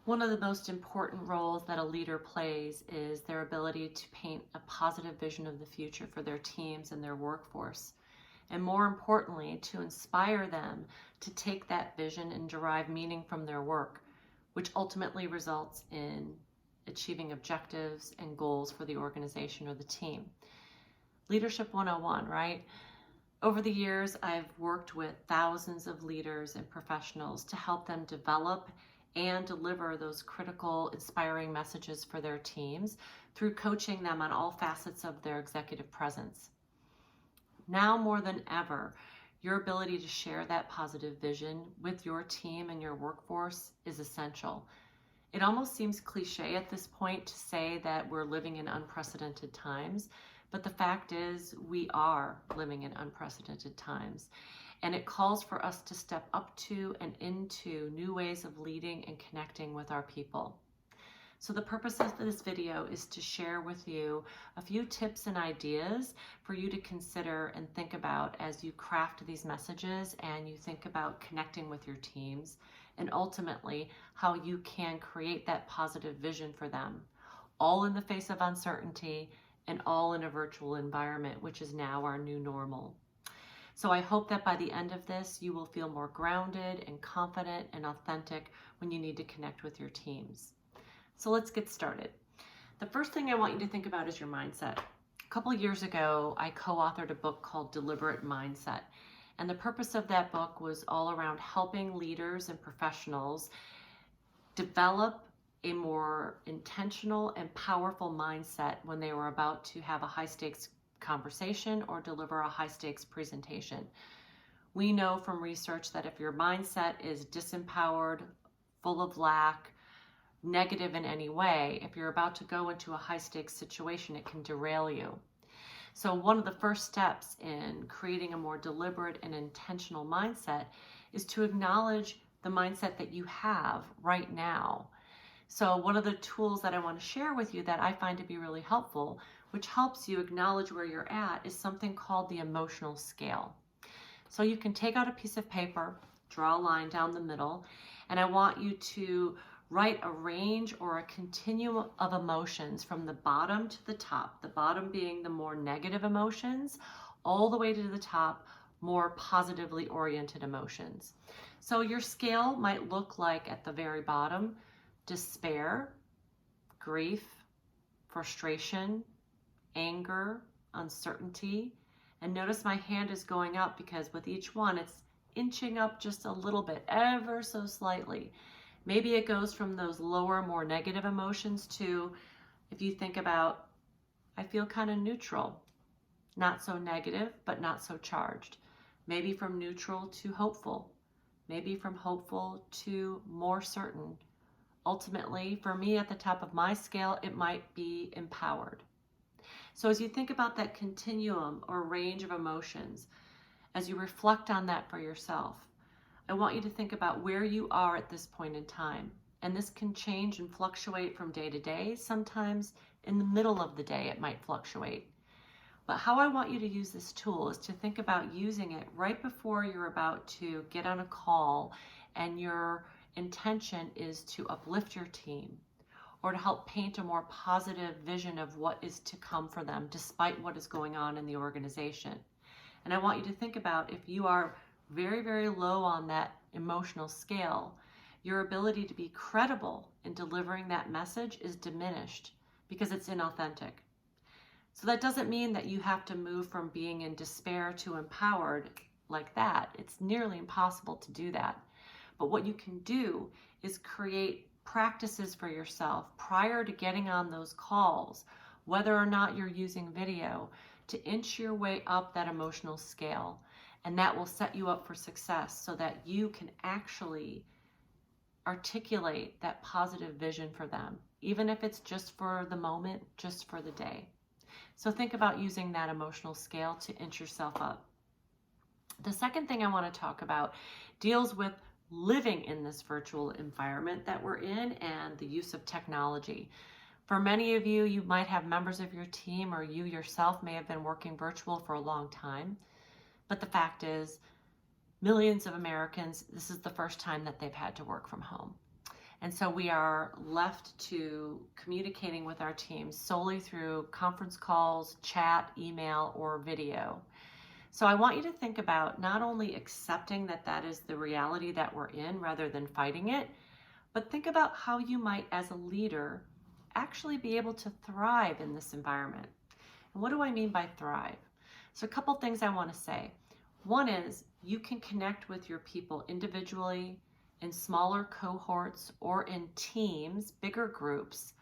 One of the most important roles that a leader plays is their ability to paint a positive vision of the future for their teams and their workforce. And more importantly, to inspire them to take that vision and derive meaning from their work, which ultimately results in achieving objectives and goals for the organization or the team. Leadership 101, right? Over the years, I've worked with thousands of leaders and professionals to help them develop and deliver those critical, inspiring messages for their teams through coaching them on all facets of their executive presence. Now more than ever, your ability to share that positive vision with your team and your workforce is essential. It almost seems cliche at this point to say that we're living in unprecedented times, but the fact is we are living in unprecedented times. And it calls for us to step up to and into new ways of leading and connecting with our people. So the purpose of this video is to share with you a few tips and ideas for you to consider and think about as you craft these messages and you think about connecting with your teams, and ultimately how you can create that positive vision for them, all in the face of uncertainty and all in a virtual environment, which is now our new normal. So I hope that by the end of this, you will feel more grounded and confident and authentic when you need to connect with your teams. So let's get started. The first thing I want you to think about is your mindset. A couple of years ago, I co-authored a book called Deliberate Mindset. And the purpose of that book was all around helping leaders and professionals develop a more intentional and powerful mindset when they were about to have a high-stakes conversation or deliver a high-stakes presentation. We know from research that if your mindset is disempowered, full of lack, negative in any way, if you're about to go into a high-stakes situation, it can derail you. So one of the first steps in creating a more deliberate and intentional mindset is to acknowledge the mindset that you have right now. So one of the tools that I want to share with you that I find to be really helpful, which helps you acknowledge where you're at, is something called the emotional scale. So you can take out a piece of paper, draw a line down the middle, and I want you to write a range or a continuum of emotions from the bottom to the top, the bottom being the more negative emotions, all the way to the top, more positively oriented emotions. So your scale might look like at the very bottom, despair, grief, frustration, anger, uncertainty. And notice my hand is going up because with each one, it's inching up just a little bit, ever so slightly. Maybe it goes from those lower, more negative emotions to, if you think about, I feel kind of neutral, not so negative, but not so charged. Maybe from neutral to hopeful. Maybe from hopeful to more certain. Ultimately, for me at the top of my scale, it might be empowered. So as you think about that continuum or range of emotions, as you reflect on that for yourself, I want you to think about where you are at this point in time. And this can change and fluctuate from day to day. Sometimes in the middle of the day, it might fluctuate. But how I want you to use this tool is to think about using it right before you're about to get on a call and your intention is to uplift your team or to help paint a more positive vision of what is to come for them despite what is going on in the organization. And I want you to think about if you are very, very low on that emotional scale, your ability to be credible in delivering that message is diminished because it's inauthentic. So that doesn't mean that you have to move from being in despair to empowered like that. It's nearly impossible to do that. But what you can do is create practices for yourself prior to getting on those calls, whether or not you're using video, to inch your way up that emotional scale. And that will set you up for success so that you can actually articulate that positive vision for them, even if it's just for the moment, just for the day. So think about using that emotional scale to inch yourself up. The second thing I want to talk about deals with living in this virtual environment that we're in and the use of technology. For many of you, you might have members of your team or you yourself may have been working virtual for a long time. But the fact is, millions of Americans, this is the first time that they've had to work from home. And so we are left to communicating with our teams solely through conference calls, chat, email, or video. So I want you to think about not only accepting that that is the reality that we're in rather than fighting it, but think about how you might, as a leader, actually be able to thrive in this environment. And what do I mean by thrive? So a couple things I want to say. One is you can connect with your people individually, in smaller cohorts, or in teams, bigger groups,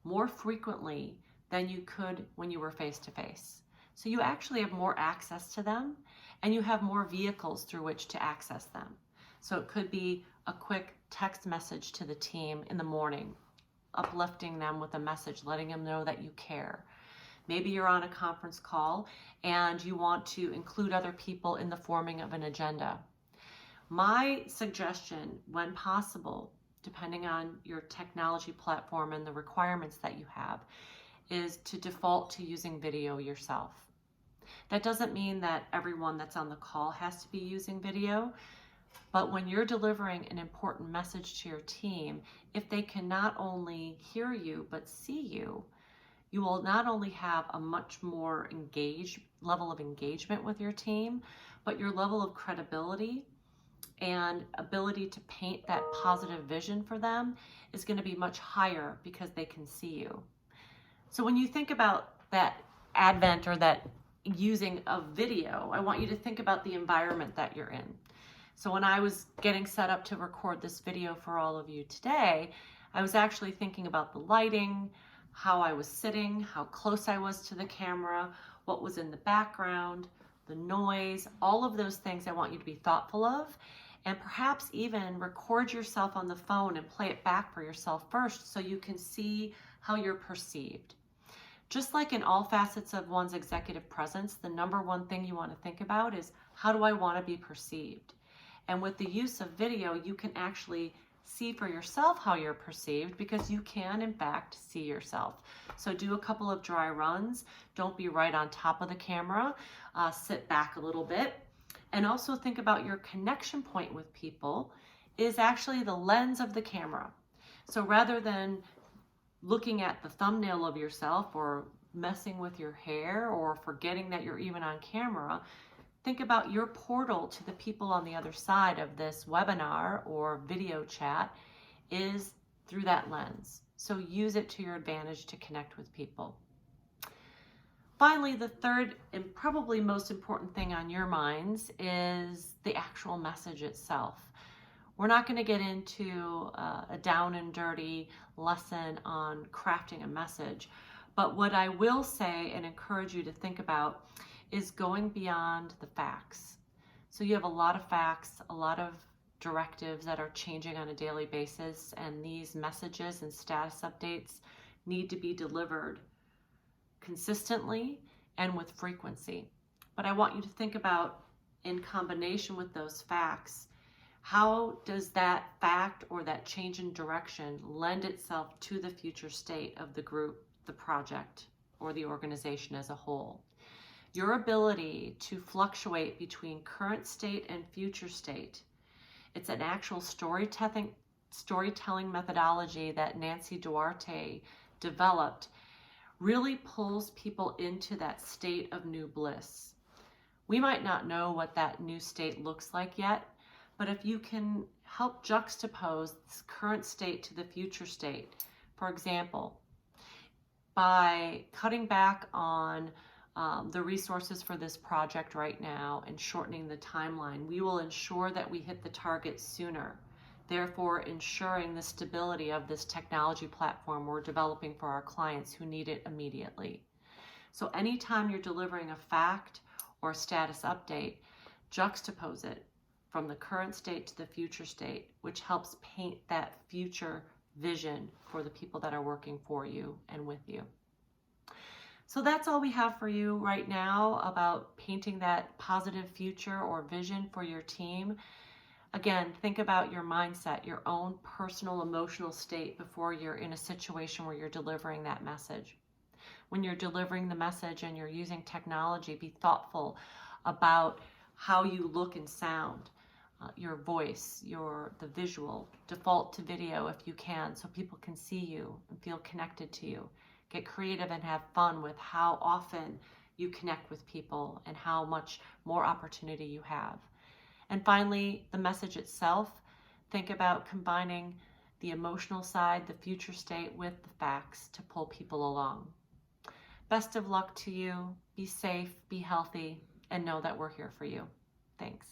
more frequently than you could when you were face-to-face. So you actually have more access to them, and you have more vehicles through which to access them. So it could be a quick text message to the team in the morning, uplifting them with a message, letting them know that you care. Maybe you're on a conference call and you want to include other people in the forming of an agenda. My suggestion, when possible, depending on your technology platform and the requirements that you have, is to default to using video yourself. That doesn't mean that everyone that's on the call has to be using video, but when you're delivering an important message to your team, if they can not only hear you but see you, you will not only have a much more engaged level of engagement with your team, but your level of credibility and ability to paint that positive vision for them is going to be much higher because they can see you. So when you think about that advent or that using of video, I want you to think about the environment that you're in. So when I was getting set up to record this video for all of you today, I was actually thinking about the lighting, how I was sitting, how close I was to the camera, what was in the background, the noise, all of those things I want you to be thoughtful of, and perhaps even record yourself on the phone and play it back for yourself first so you can see how you're perceived. Just like in all facets of one's executive presence, the number one thing you want to think about is, how do I want to be perceived? And with the use of video, you can actually see for yourself how you're perceived, because you can in fact see yourself. So do a couple of dry runs. Don't be right on top of the camera. Sit back a little bit. And also think about your connection point with people is actually the lens of the camera. So rather than looking at the thumbnail of yourself or messing with your hair or forgetting that you're even on camera, think about your portal to the people on the other side of this webinar or video chat is through that lens. So use it to your advantage to connect with people. Finally, the third and probably most important thing on your minds is the actual message itself. We're not going to get into a down and dirty lesson on crafting a message, but what I will say and encourage you to think about is going beyond the facts. So you have a lot of facts, a lot of directives that are changing on a daily basis, and these messages and status updates need to be delivered consistently and with frequency. But I want you to think about, in combination with those facts, how does that fact or that change in direction lend itself to the future state of the group, the project, or the organization as a whole? Your ability to fluctuate between current state and future state. It's an actual storytelling methodology that Nancy Duarte developed, really pulls people into that state of new bliss. We might not know what that new state looks like yet, but if you can help juxtapose this current state to the future state, for example, by cutting back on the resources for this project right now and shortening the timeline, we will ensure that we hit the target sooner, therefore ensuring the stability of this technology platform we're developing for our clients who need it immediately. So anytime you're delivering a fact or status update, juxtapose it from the current state to the future state, which helps paint that future vision for the people that are working for you and with you. So that's all we have for you right now about painting that positive future or vision for your team. Again, think about your mindset, your own personal emotional state before you're in a situation where you're delivering that message. When you're delivering the message and you're using technology, be thoughtful about how you look and sound. your voice, the visual. Default to video if you can, so people can see you and feel connected to you. Get creative and have fun with how often you connect with people and how much more opportunity you have. And finally, the message itself. Think about combining the emotional side, the future state, with the facts to pull people along. Best of luck to you. Be safe, be healthy, and know that we're here for you. Thanks.